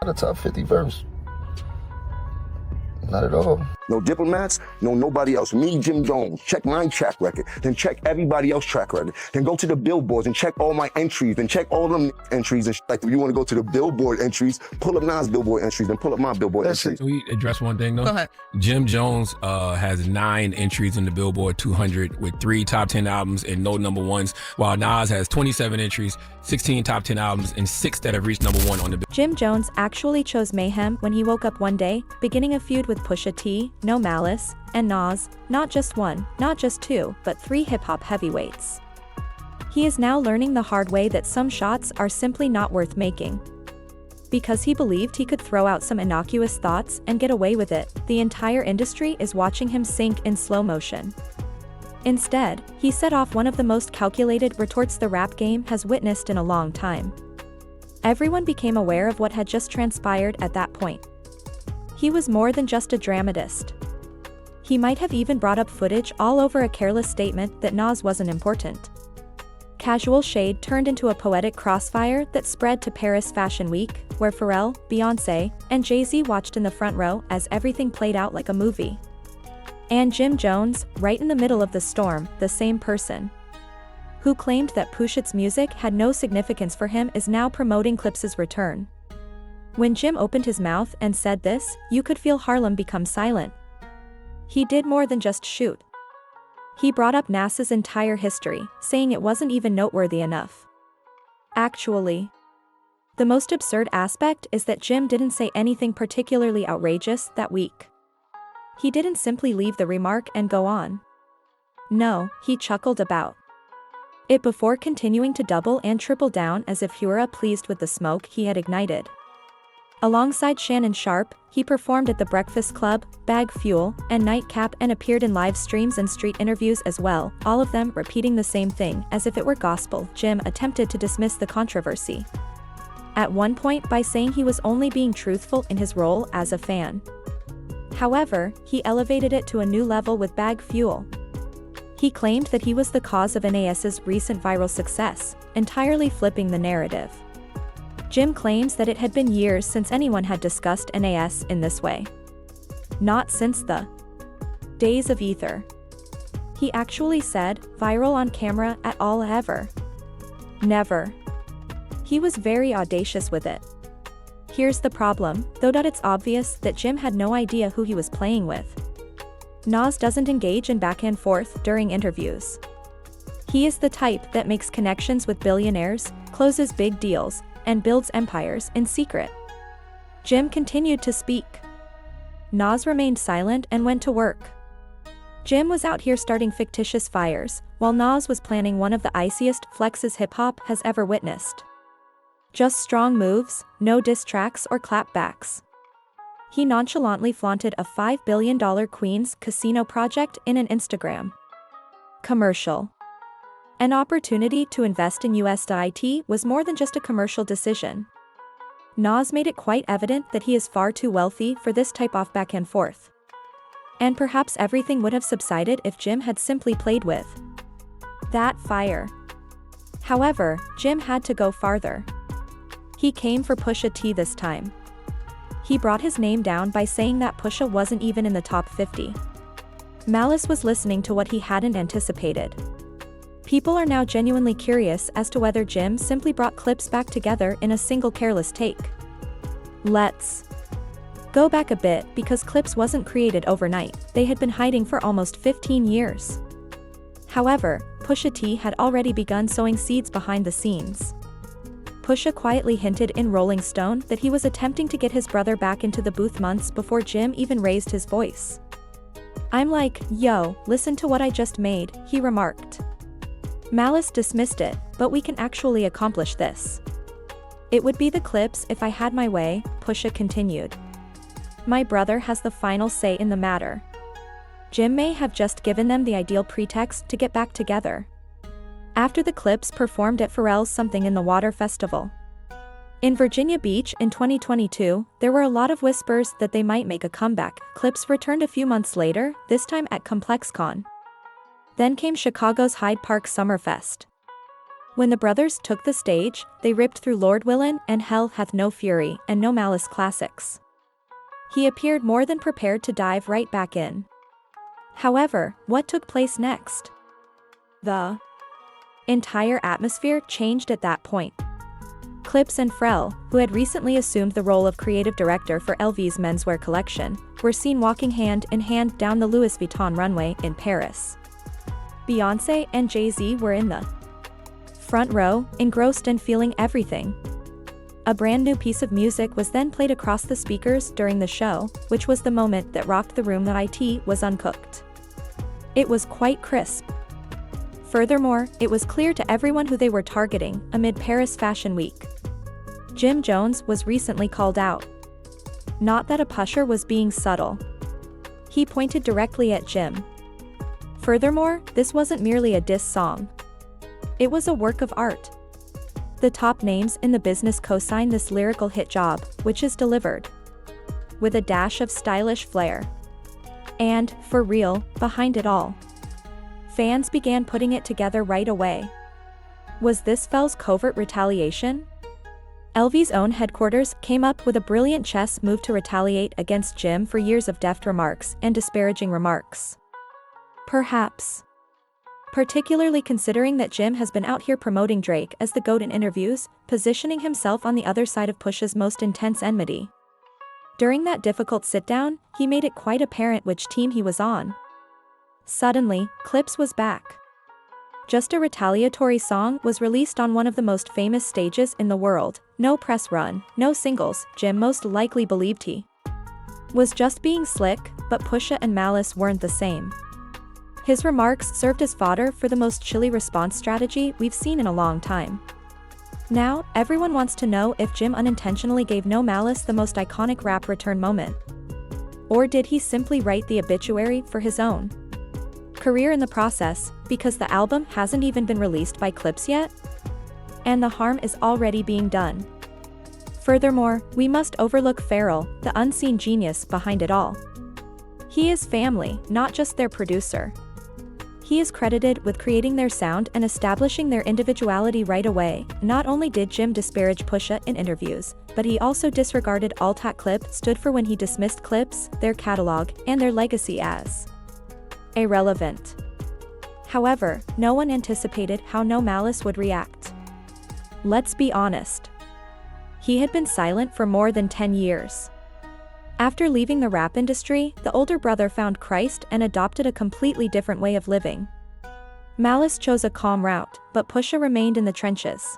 a top 50 verse. Not at all. No diplomats, no nobody else. Me, Jim Jones, check my track record, then check everybody else's track record. Then go to the billboards and check all my entries, then check all them entries. And like, if you want to go to the billboard entries, pull up Nas billboard entries, then pull up my billboard entries. Can we address one thing though? Go ahead. Jim Jones has 9 entries in the Billboard 200 with 3 top 10 albums and no number ones, while Nas has 27 entries, 16 top 10 albums, and 6 that have reached number 1 on the Billboard. Jim Jones actually chose mayhem when he woke up one day, beginning a feud with Pusha T, No Malice, and Nas, not just 1, not just 2, but 3 hip-hop heavyweights. He is now learning the hard way that some shots are simply not worth making. Because he believed he could throw out some innocuous thoughts and get away with it, the entire industry is watching him sink in slow motion. Instead, he set off one of the most calculated retorts the rap game has witnessed in a long time. Everyone became aware of what had just transpired at that point. He was more than just a dramatist. He might have even brought up footage all over a careless statement that Nas wasn't important. Casual shade turned into a poetic crossfire that spread to Paris Fashion Week, where Pharrell, Beyoncé, and Jay-Z watched in the front row as everything played out like a movie. And Jim Jones, right in the middle of the storm, the same person who claimed that Pusha's music had no significance for him, is now promoting Clipse's return. When Jim opened his mouth and said this, you could feel Harlem become silent. He did more than just shoot. He brought up Nas's entire history, saying it wasn't even noteworthy enough. Actually, the most absurd aspect is that Jim didn't say anything particularly outrageous that week. He didn't simply leave the remark and go on. No, he chuckled about it before continuing to double and triple down as if he were pleased with the smoke he had ignited. Alongside Shannon Sharpe, he performed at the Breakfast Club, Bag Fuel, and Nightcap, and appeared in live streams and street interviews as well, all of them repeating the same thing as if it were gospel. Jim attempted to dismiss the controversy at one point by saying he was only being truthful in his role as a fan. However, he elevated it to a new level with Bag Fuel. He claimed that he was the cause of Nas's recent viral success, entirely flipping the narrative. Jim claims that it had been years since anyone had discussed Nas in this way. Not since the days of Ether. He actually said, viral on camera at all ever. Never. He was very audacious with it. Here's the problem, though, that it's obvious that Jim had no idea who he was playing with. Nas doesn't engage in back and forth during interviews. He is the type that makes connections with billionaires, closes big deals, and builds empires in secret. Jim continued to speak. Nas remained silent and went to work. Jim was out here starting fictitious fires, while Nas was planning one of the iciest flexes hip-hop has ever witnessed. Just strong moves, no diss tracks or clapbacks. He nonchalantly flaunted a $5 billion Queens casino project in an Instagram commercial. An opportunity to invest in USDIT was more than just a commercial decision. Nas made it quite evident that he is far too wealthy for this type of back and forth. And perhaps everything would have subsided if Jim had simply played with that fire. However, Jim had to go farther. He came for Pusha T this time. He brought his name down by saying that Pusha wasn't even in the top 50. Malice was listening to what he hadn't anticipated. People are now genuinely curious as to whether Jim simply brought Clipse back together in a single careless take. Let's go back a bit, because Clipse wasn't created overnight. They had been hiding for almost 15 years. However, Pusha T had already begun sowing seeds behind the scenes. Pusha quietly hinted in Rolling Stone that he was attempting to get his brother back into the booth months before Jim even raised his voice. I'm like, yo, listen to what I just made, he remarked. Malice dismissed it, but we can actually accomplish this. It would be the Clipse if I had my way, Pusha continued. My brother has the final say in the matter. Jim may have just given them the ideal pretext to get back together. After the Clipse performed at Pharrell's Something in the Water festival in Virginia Beach in 2022, there were a lot of whispers that they might make a comeback. Clipse returned a few months later, this time at ComplexCon. Then came Chicago's Hyde Park Summerfest. When the brothers took the stage, they ripped through Lord Willin and Hell Hath No Fury and No Malice classics. He appeared more than prepared to dive right back in. However, what took place next? The entire atmosphere changed at that point. Clipse and Pharrell, who had recently assumed the role of creative director for LV's menswear collection, were seen walking hand in hand down the Louis Vuitton runway in Paris. Beyoncé and Jay-Z were in the front row, engrossed and feeling everything. A brand new piece of music was then played across the speakers during the show, which was the moment that rocked the room. That it was uncooked. It was quite crisp. Furthermore, it was clear to everyone who they were targeting amid Paris Fashion Week. Jim Jones was recently called out. Not that a pusher was being subtle. He pointed directly at Jim. Furthermore, this wasn't merely a diss song. It was a work of art. The top names in the business co-sign this lyrical hit job, which is delivered with a dash of stylish flair. And, for real, behind it all, fans began putting it together right away. Was this Pharrell's covert retaliation? LV's own headquarters came up with a brilliant chess move to retaliate against Jim for years of deft remarks and disparaging remarks. Perhaps. Particularly considering that Jim has been out here promoting Drake as the GOAT in interviews, positioning himself on the other side of Push's most intense enmity. During that difficult sit-down, he made it quite apparent which team he was on. Suddenly, Clipse was back. Just a retaliatory song was released on one of the most famous stages in the world. No press run, no singles. Jim most likely believed he was just being slick, but Pusha and Malice weren't the same. His remarks served as fodder for the most chilly response strategy we've seen in a long time. Now, everyone wants to know if Jim unintentionally gave No Malice the most iconic rap return moment. Or did he simply write the obituary for his own career in the process, because the album hasn't even been released by Clipse yet? And the harm is already being done. Furthermore, we must overlook Pharrell, the unseen genius behind it all. He is family, not just their producer. He is credited with creating their sound and establishing their individuality right away. Not only did Jim disparage Pusha in interviews, but he also disregarded all that Clipse stood for when he dismissed Clipse, their catalog, and their legacy as irrelevant. However, no one anticipated how No Malice would react. Let's be honest. He had been silent for more than 10 years. After leaving the rap industry, the older brother found Christ and adopted a completely different way of living. Malice chose a calm route, but Pusha remained in the trenches.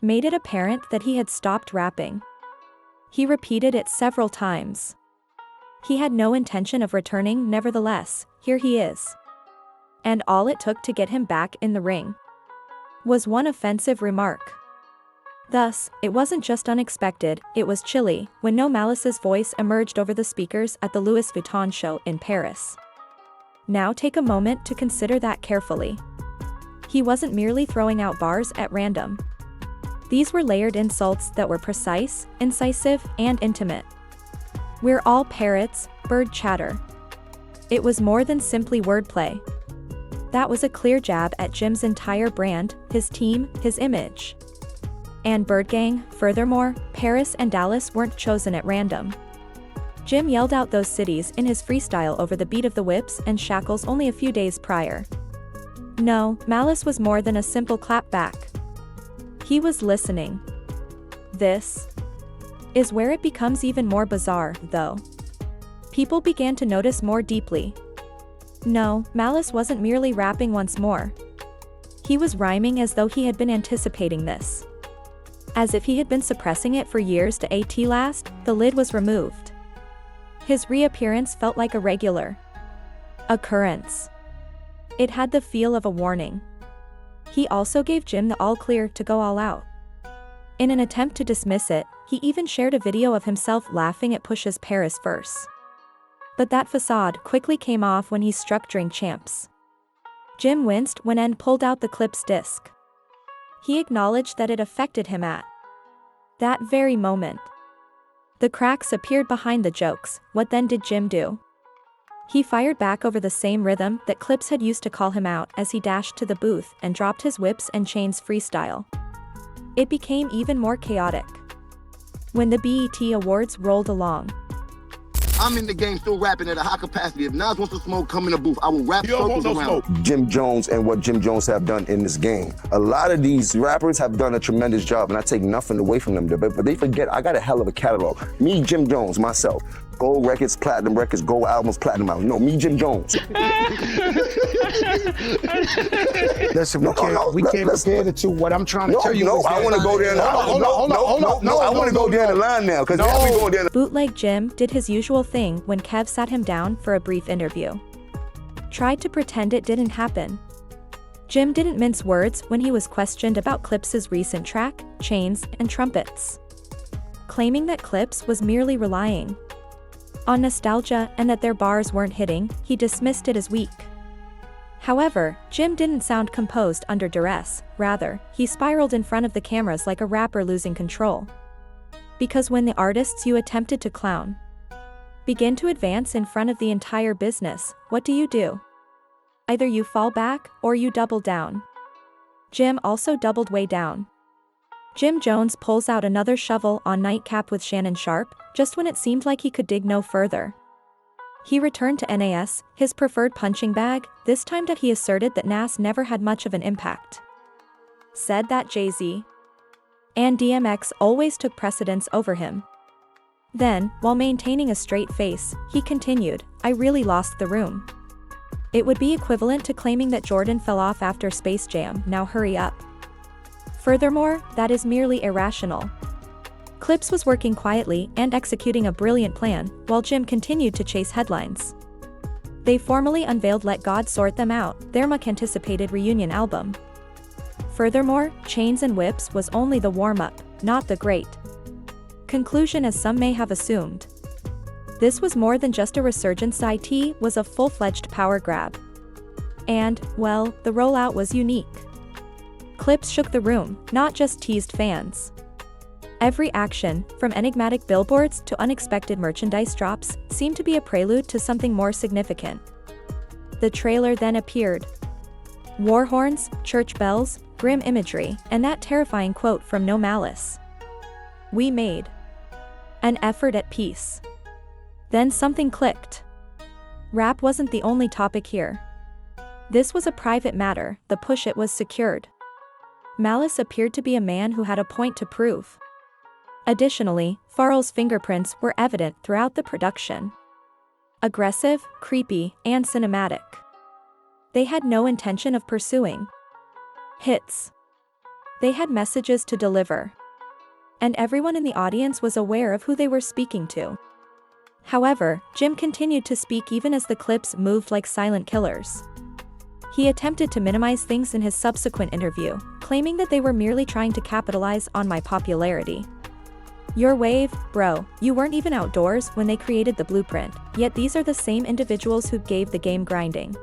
Made it apparent that he had stopped rapping. He repeated it several times. He had no intention of returning. Nevertheless, here he is. And all it took to get him back in the ring was one offensive remark. Thus, it wasn't just unexpected, it was chilly, when No Malice's voice emerged over the speakers at the Louis Vuitton show in Paris. Now take a moment to consider that carefully. He wasn't merely throwing out bars at random. These were layered insults that were precise, incisive, and intimate. We're all parrots, bird chatter. It was more than simply wordplay. That was a clear jab at Jim's entire brand, his team, his image. And Bird Gang. Furthermore, Paris and Dallas weren't chosen at random. Jim yelled out those cities in his freestyle over the beat of the whips and shackles only a few days prior. No, Malice was more than a simple clapback. He was listening. This is where it becomes even more bizarre, though. People began to notice more deeply. No, Malice wasn't merely rapping once more. He was rhyming as though he had been anticipating this. As if he had been suppressing it for years. To at last, the lid was removed. His reappearance felt like a regular occurrence. It had the feel of a warning. He also gave Jim the all-clear to go all out. In an attempt to dismiss it, he even shared a video of himself laughing at Pusha's Paris verse. But that facade quickly came off when he struck Drink Champs. Jim winced when N pulled out the Clipse disc. He acknowledged that it affected him at that very moment. The cracks appeared behind the jokes. What then did Jim do? He fired back over the same rhythm that Clipse had used to call him out as he dashed to the booth and dropped his whips and chains freestyle. It became even more chaotic. When the BET Awards rolled along, I'm in the game still rapping at a high capacity. If Nas wants to smoke, come in the booth. I will rap You don't circles want no around smoke. Jim Jones and what Jim Jones have done in this game. A lot of these rappers have done a tremendous job, and I take nothing away from them. But they forget I got a hell of a catalog. Me, Jim Jones, myself. Gold records, platinum records, gold albums, platinum albums. No, me, Jim Jones. Listen, we can't compare the two. What I'm trying to tell you is I want to go there. Hold on. I want to go down the line now, because now we going down. Bootleg Jim did his usual thing when Kev sat him down for a brief interview. Tried to pretend it didn't happen. Jim didn't mince words when he was questioned about Clipse's recent track, Chains and Trumpets. Claiming that Clipse was merely relying on nostalgia and that their bars weren't hitting, he dismissed it as weak. However, Jim didn't sound composed under duress, rather, he spiraled in front of the cameras like a rapper losing control. Because when the artists you attempted to clown begin to advance in front of the entire business, what do? Either you fall back, or you double down. Jim also doubled way down. Jim Jones pulls out another shovel on nightcap with Shannon Sharp, just when it seemed like he could dig no further. He returned to NAS, his preferred punching bag, this time that he asserted that Nas never had much of an impact. Said that Jay-Z and DMX always took precedence over him. Then, while maintaining a straight face, he continued, I really lost the room. It would be equivalent to claiming that Jordan fell off after Space Jam, now hurry up. Furthermore, that is merely irrational. Clipse was working quietly and executing a brilliant plan, while Jim continued to chase headlines. They formally unveiled Let God Sort Them Out, their much-anticipated reunion album. Furthermore, Chains and Whips was only the warm-up, not the great conclusion as some may have assumed. This was more than just a resurgence, it was a full-fledged power grab. And, well, the rollout was unique. Clipse shook the room, not just teased fans. Every action, from enigmatic billboards to unexpected merchandise drops, seemed to be a prelude to something more significant. The trailer then appeared. War horns, church bells, grim imagery, and that terrifying quote from No Malice. We made an effort at peace. Then something clicked. Rap wasn't the only topic here. This was a private matter, the push it was secured. Malice appeared to be a man who had a point to prove. Additionally, Pharrell's fingerprints were evident throughout the production. Aggressive, creepy, and cinematic. They had no intention of pursuing hits. They had messages to deliver. And everyone in the audience was aware of who they were speaking to. However, Jim continued to speak even as the clips moved like silent killers. He attempted to minimize things in his subsequent interview, claiming that they were merely trying to capitalize on my popularity. Your wave, bro, you weren't even outdoors when they created the blueprint, yet these are the same individuals who gave the game grinding.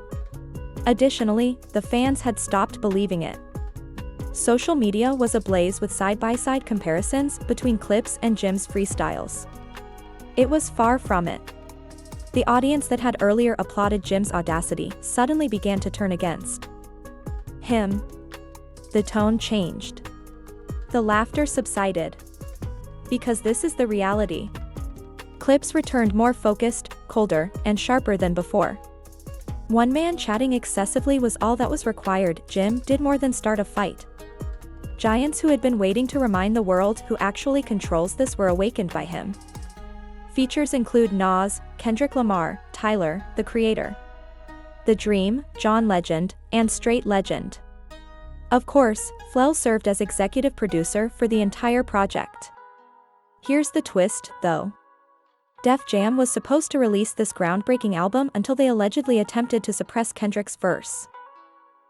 Additionally, the fans had stopped believing it. Social media was ablaze with side-by-side comparisons between Clipse and Jim's freestyles. It was far from it. The audience that had earlier applauded Jim's audacity suddenly began to turn against him. The tone changed. The laughter subsided. Because this is the reality. Clipse returned more focused, colder, and sharper than before. One man chatting excessively was all that was required. Jim did more than start a fight. Giants who had been waiting to remind the world who actually controls this were awakened by him. Features include Nas, Kendrick Lamar, Tyler, The Creator, The Dream, John Legend, and Straight Legend. Of course, Pharrell served as executive producer for the entire project. Here's the twist, though. Def Jam was supposed to release this groundbreaking album until they allegedly attempted to suppress Kendrick's verse.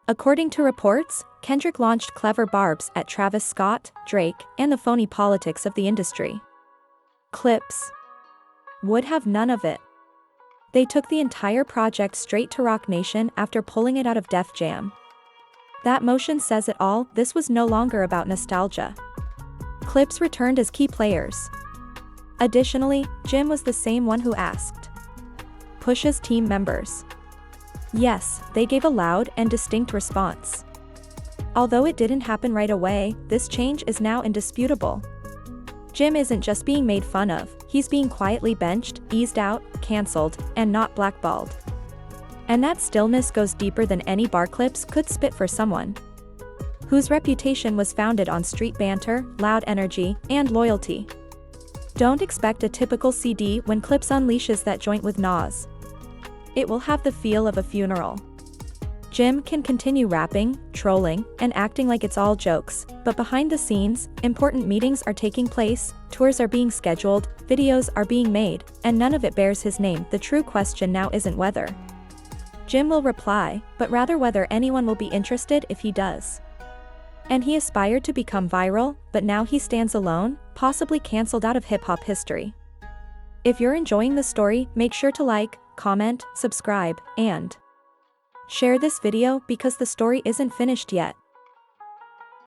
According to reports, Kendrick launched clever barbs at Travis Scott, Drake, and the phony politics of the industry. Clipse would have none of it. They took the entire project straight to Roc Nation after pulling it out of Def Jam. That motion says it all. This was no longer about nostalgia. Clipse returned as key players. Additionally, Jim was the same one who asked, Push's team members? Yes, they gave a loud and distinct response. Although it didn't happen right away, this change is now indisputable. Jim isn't just being made fun of, he's being quietly benched, eased out, cancelled, and not blackballed. And that stillness goes deeper than any bar Clipse could spit for someone whose reputation was founded on street banter, loud energy, and loyalty. Don't expect a typical CD when Clipse unleashes that joint with Nas. It will have the feel of a funeral. Jim can continue rapping, trolling, and acting like it's all jokes, but behind the scenes, important meetings are taking place, tours are being scheduled, videos are being made, and none of it bears his name. The true question now isn't whether Jim will reply, but rather whether anyone will be interested if he does. And he aspired to become viral, but now he stands alone, possibly cancelled out of hip-hop history. If you're enjoying the story, make sure to like, comment, subscribe, and share this video because the story isn't finished yet.